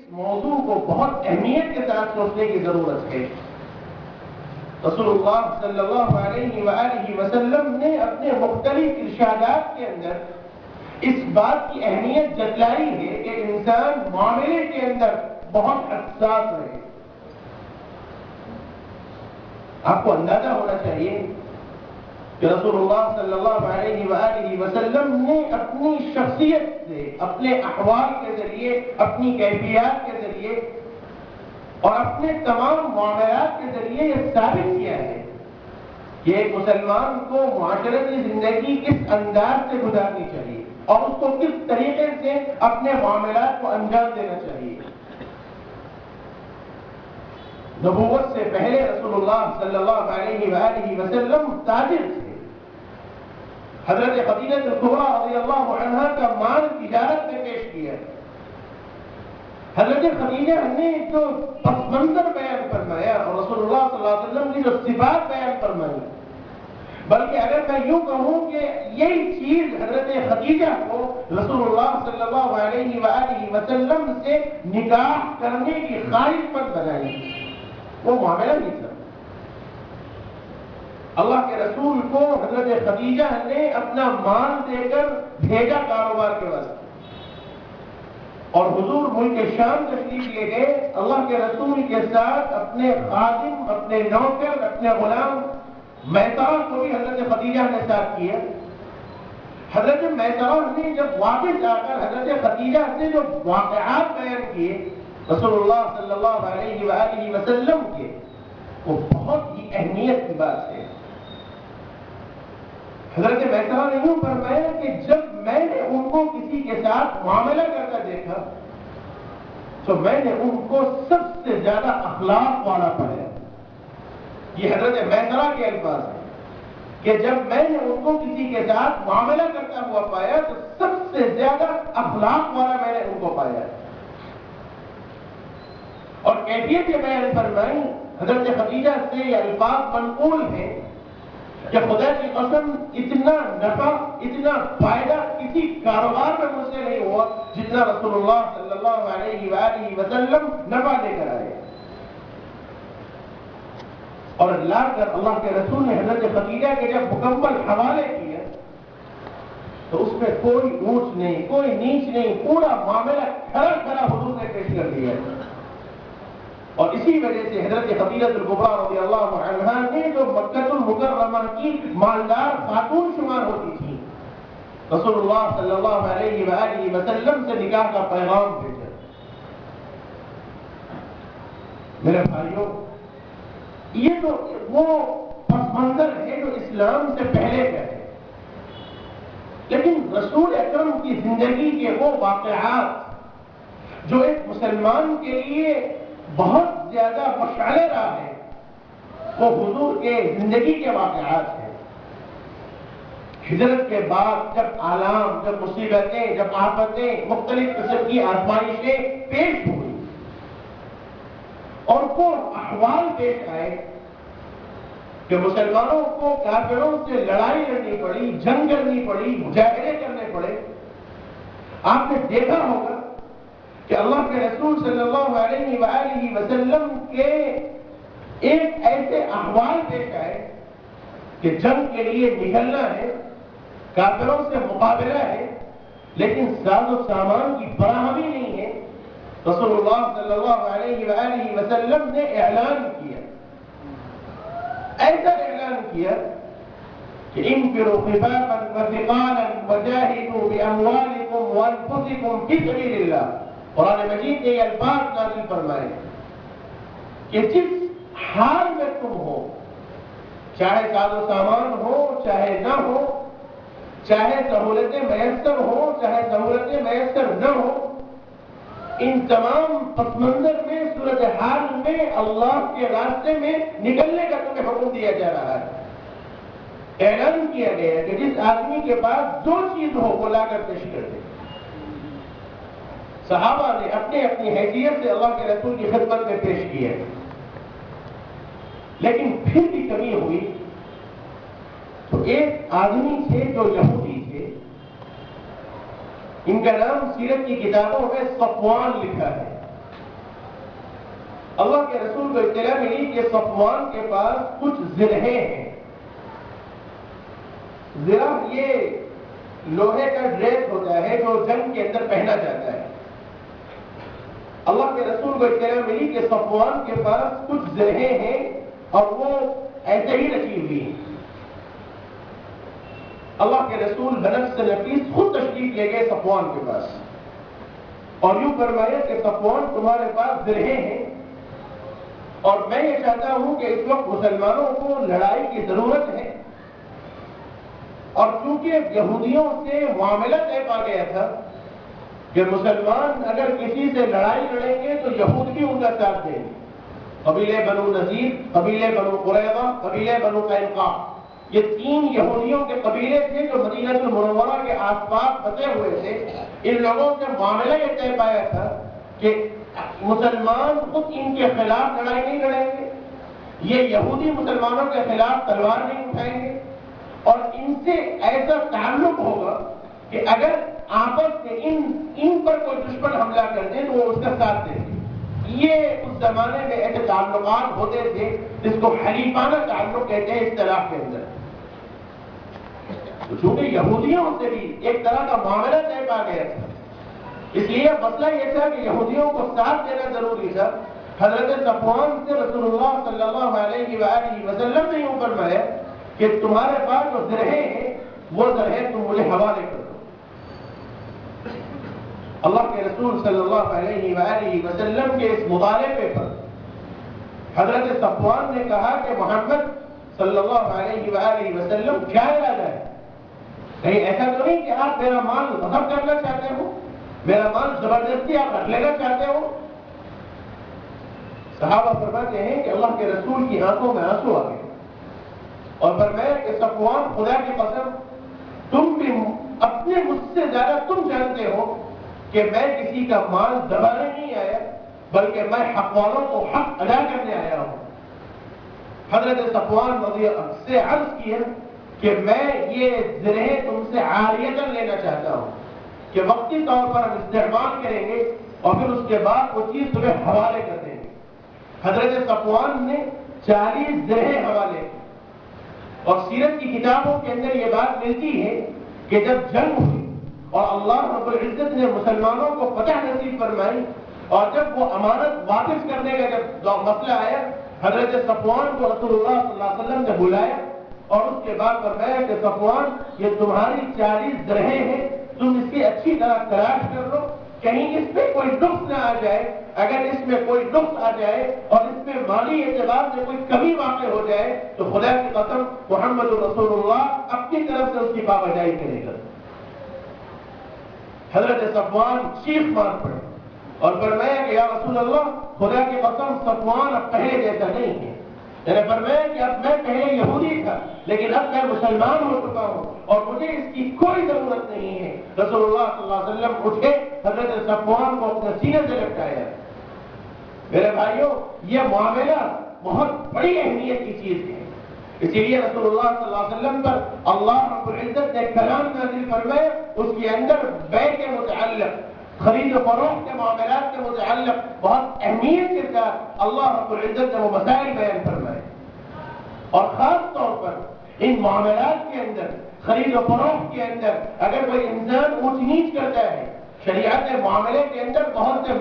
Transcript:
موضوع کو بہت اہمیت کے ساتھ سوچنے کی ضرورت ہے۔ رسول اللہ صلی اللہ علیہ وآلہ وسلم نے اپنے مختلف ارشادات کے اندر اس بات کی اہمیت جتلائی ہے کہ انسان معاملے کے اندر بہت حساس رہے۔ آپ کو اندازہ ہونا چاہیے کہ رسول اللہ صلی اللہ علیہ وآلہ وسلم نے اپنی شخصیت سے، اپنے احوال کے ذریعے، اپنی کیفیات کے ذریعے اور اپنے تمام معاملات کے ذریعے یہ ثابت کیا ہے کہ ایک مسلمان کو معاشرتی زندگی کس انداز سے گزارنی چاہیے اور اس کو کس طریقے سے اپنے معاملات کو انجام دینا چاہیے۔ نبوت سے پہلے رسول اللہ صلی اللہ علیہ وآلہ وسلم تاجر تھے۔ حضرت خدیجہ کبریٰ رضی اللہ عنہا کا مال تجارت میں پیش کیا۔ حضرت خدیجہ نے جو پس منظر بیان فرمایا اور رسول اللہ صلی اللہ علیہ وسلم کی جو صفات بیان فرمائی، بلکہ اگر میں یوں کہوں کہ یہی چیز حضرت خدیجہ کو رسول اللہ صلی اللہ علیہ وآلہ وسلم سے نکاح کرنے کی خواہش مند بنائی۔ وہ معاملہ نہیں تھا۔ اللہ کے رسول کو حضرت خدیجہ نے اپنا مال دے کر بھیجا کاروبار کے واسطے، اور حضور ملک شام تشریف لے گئے۔ اللہ کے رسول کے ساتھ اپنے خادم، اپنے نوکر، اپنے غلام میسرہ کو بھی حضرت خدیجہ نے ساتھ کیا۔ حضرت میسرہ نے جب واپس آ کر حضرت خدیجہ سے جو واقعات بیان کیے رسول اللہ صلی اللہ علیہ وآلہ وسلم کے، وہ بہت ہی اہمیت کی بات ہے۔ حضرت میسرہ نے یوں فرمایا کہ جب میں نے ان کو کسی کے ساتھ معاملہ کرتا دیکھا تو میں نے ان کو سب سے زیادہ اخلاق والا پایا۔ یہ حضرت میسرہ کے الفاظ ہیں کہ جب میں نے ان کو کسی کے ساتھ معاملہ کرتا ہوا پایا تو سب سے زیادہ اخلاق والا میں نے ان کو پایا۔ اور کیفیت یہ بیان فرمائی حضرت خدیجہ سے یہ الفاظ منقول ہیں کہ خدا کی قسم اتنا نفع، اتنا فائدہ کسی کاروبار میں مجھ سے نہیں ہوا جتنا رسول اللہ صلی اللہ علیہ وآلہ وسلم نفع لے کر آئے۔ اور اللہ کے رسول نے حضرت خدیجہ کے جب مکمل حوالے کیا تو اس میں کوئی اونچ نہیں، کوئی نیچ نہیں، پورا معاملہ کھڑا کھڑا حضور نے پیش کر دیا۔ اور اسی وجہ سے حضرت خدیجہ کبریٰ رضی اللہ عنہا نے جو مکہ المکرمہ کی مالدار خاتون شمار ہوتی تھی، رسول اللہ صلی اللہ علیہ وآلہ وسلم سے نکاح کا پیغام بھیجا۔ میرے بھائیوں، یہ تو وہ پس منظر ہے جو اسلام سے پہلے کا ہے، لیکن رسول اکرم کی زندگی کے وہ واقعات جو ایک مسلمان کے لیے بہت زیادہ مشعل راہ ہے، وہ حضور کے زندگی کے واقعات ہیں۔ ہجرت کے بعد جب آلام، جب مصیبتیں، جب آفتیں، مختلف قسم کی آزمائشیں پیش ہوئی اور وہ احوال پیش آئے کہ مسلمانوں کو کافروں سے لڑائی لڑنی پڑی، جنگ کرنی پڑی، مجاہدے کرنے پڑے، آپ نے دیکھا ہوگا کہ اللہ کے رسول صلی اللہ علیہ وآلہ وسلم کے ایک ایسے احوال پیش آئے کہ جنگ کے لیے نکلنا ہے، کافروں سے مقابلہ ہے، لیکن ساز و سامان کی فراہمی نہیں ہے۔ رسول اللہ صلی اللہ علیہ وآلہ وسلم نے اعلان کیا، ایسا اعلان کیا کہ انفروا خفافا وثقالا وجاہدوا باموالکم وانفسکم فی سبیل اللہ۔ قرآن مجید نے یہ الفاظ نازل فرمائے کہ جس حال میں تم ہو، چاہے ساز و سامان ہو، چاہے نہ ہو، چاہے سہولتیں میسر ہو، چاہے سہولتیں میسر نہ ہو، ان تمام پس منظر میں، صورتحال میں اللہ کے راستے میں نکلنے کا تمہیں حکم دیا جا رہا ہے۔ اعلان کیا گیا ہے کہ جس آدمی کے پاس جو چیز ہو وہ لا کر پیش کر دے۔ صحابہ نے اپنی اپنی حیثیت سے اللہ کے رسول کی خدمت میں پیش کیا، لیکن پھر بھی کمی ہوئی تو ایک آدمی تھے جو یہودی تھے، ان کا نام سیرت کی کتابوں میں صفوان لکھا ہے۔ اللہ کے رسول کو اطلاع ملی کہ صفوان کے پاس کچھ زرہیں ہیں. زرہ یہ لوہے کا ڈریس ہوتا ہے جو جنگ کے اندر پہنا جاتا ہے. اللہ کے رسول کو اطلاع ملی کہ صفوان کے پاس کچھ زرہیں ہیں اور وہ ایسے ہی رکھی ہوئی ہیں. اللہ کے رسول بنفس نفیس خود تشریف لے گئے صفوان کے پاس اور یوں فرمایا کہ صفوان تمہارے پاس زرہیں ہیں اور میں یہ چاہتا ہوں کہ اس وقت مسلمانوں کو لڑائی کی ضرورت ہے، اور چونکہ یہودیوں سے معاملہ طے پا گیا تھا کہ مسلمان اگر کسی سے لڑائی لڑیں گے تو یہود بھی ان کا ساتھ دیں گے. قبیلے بنو نذیر، قبیلے بنو قریظہ، قبیلے بنو قینقاع، یہ 3 یہودیوں کے قبیلے تھے جو مدینہ المنورہ کے آس پاس بسے ہوئے تھے. ان لوگوں سے معاملہ یہ طے پایا تھا کہ مسلمان خود ان کے خلاف لڑائی نہیں لڑیں گے، یہ یہودی مسلمانوں کے خلاف تلوار نہیں اٹھائیں گے، اور ان سے ایسا تعلق ہوگا کہ اگر آپس میں ان پر کوئی دشمن حملہ کر دے تو وہ اس کا ساتھ دیں گے. یہ اس زمانے میں ایسے تعلقات ہوتے تھے جس کو حلیفانہ تعلق کہتے ہیں اصطلاح کے اندر. چونکہ یہودیوں سے بھی ایک طرح کا معاملہ طے پا گیا تھا، اس لیے مسئلہ یہ تھا کہ یہودیوں کو ساتھ دینا ضروری تھا. حضرت صفوان سے رسول اللہ صلی اللہ علیہ وآلہ وسلم نے یوں فرمایا کہ تمہارے پاس جو زرہیں ہیں وہ زرہیں تم مجھے حوالے کر دو. اللہ کے رسول صلی اللہ علیہ وآلہ وسلم کے اس مطالبے پر حضرت صفوان نے کہا کہ محمد صلی اللہ علیہ وآلہ وسلم کیا ارادہ ہے؟ کہیں ایسا تو نہیں کہ آپ میرا مال غصب کرنا چاہتے ہو، میرا مال زبردستی آپ رکھ لینا چاہتے ہو؟ صحابہ فرماتے ہیں کہ اللہ کے رسول کی آنکھوں میں آنسو آ گئے اور فرمایا کہ صفوان خدا کی قسم تم بھی اپنے مجھ سے زیادہ تم جانتے ہو کہ میں کسی کا مال دبانے نہیں آیا بلکہ میں حق والوں کو حق ادا کرنے آیا ہوں. حضرت صفوان رضی اللہ سے عرض کیا کہ میں یہ زرہیں تم سے عاریۃً لینا چاہتا ہوں کہ وقتی طور پر ہم استعمال کریں گے اور پھر اس کے بعد وہ چیز تمہیں حوالے کر دیں گے. حضرت صفوان نے 40 زرہیں حوالے کی. اور سیرت کی کتابوں کے اندر یہ بات ملتی ہے کہ جب جنگ ہوئی اور اللہ رب العزت نے مسلمانوں کو فتح نصیب فرمائی اور جب وہ امانت واپس کرنے کا جب مسئلہ آیا، حضرت صفوان کو رسول اللہ صلی اللہ علیہ وسلم نے بلایا اور اس کے بعد فرمایا کہ صفوان یہ تمہاری 40 زرہیں ہیں، تم اس کی اچھی طرح تلاش کر لو، کہیں اس میں کوئی نقص نہ آ جائے. اگر اس میں کوئی نقص آ جائے اور اس میں مالی اعتبار سے کوئی کمی واقع ہو جائے تو خدا کی قسم محمد رسول اللہ اپنی طرف سے اس کی پابجائی کرے گا. حضرت صفوان چیخ مار پڑے اور فرمایا کہ یا رسول اللہ خدا کی قسم صفوان اب پہلے جیسا نہیں ہے. فرمایا کہ اب میں پہلے یہودی تھا لیکن اب میں مسلمان ہو چکا ہوں اور مجھے اس کی کوئی ضرورت نہیں ہے. رسول اللہ صلی اللہ علیہ وسلم اٹھے، حضرت صفوان کو اپنے سینے سے لپٹایا. میرے بھائیوں یہ معاملہ بہت بڑی اہمیت کی چیز ہے، اسی لیے رسول اللہ صلی اللہ علیہ وسلم پر اللہ رب العزت نے کلام نازل فرمایا، اس کے اندر بیع کے متعلق، خرید و فروخت کے معاملات کے متعلق بہت اہمیت کے ساتھ اللہ رب العزت نے وہ مسائل بیان فرمائے. اور خاص طور پر ان معاملات کے اندر، خرید و فروخت کے اندر اگر کوئی انسان اونچ نیچ کرتا ہے، شریعت معاملے کے اندر بہت سے